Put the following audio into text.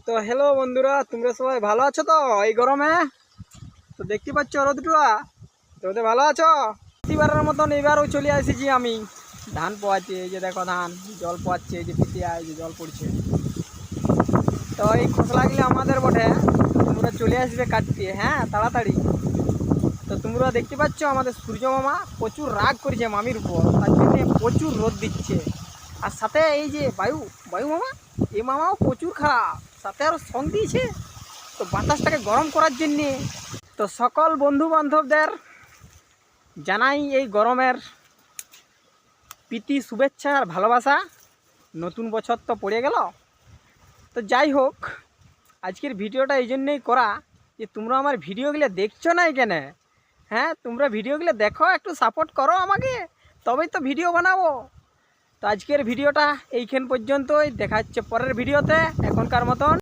তো হ্যালো বন্ধুরা, তোমরা সবাই ভালো আছো তো? এই গরমে তো দেখতে পাচ্ছ রোদটা, রোদে ভালো আছো? প্রতিবারের মতন এবারও চলে এসেছি আমি ধান পোয়াচ্ছি। এই যে দেখো ধান জল পোয়াচ্ছে, এই যে পিটিয়া, এই যে জল পড়ছে। তো এই খসলাগুলি আমাদের বটে, তোমরা চলে আসবে কাটতে, হ্যাঁ তাড়াতাড়ি। তো তোমরা দেখতে পাচ্ছ আমাদের সূর্য মামা প্রচুর রাগ করেছে মামির উপর, তার জন্যে প্রচুর রোদ দিচ্ছে। আর সাথে এই যে বায়ু বায়ু মামা, এই মামাও প্রচুর খারাপ, সাথে আরও সং দিয়েছে তো বাতাসটাকে গরম করার জন্যে। তো সকল বন্ধু বান্ধবদের জানাই এই গরমের প্রীতি শুভেচ্ছা আর ভালোবাসা। নতুন বছর তো পড়ে গেল। তো যাই হোক, আজকের ভিডিওটা এই জন্যেই করা যে তোমরা আমার ভিডিওগুলো দেখছো না কেন? হ্যাঁ, তোমরা ভিডিওগুলো দেখো, একটু সাপোর্ট করো আমাকে, তবেই তো ভিডিও বানাবো। তো আজকের ভিডিওটা এইখান পর্যন্তই, দেখা হচ্ছে পরের ভিডিওতে। এখনকার মতন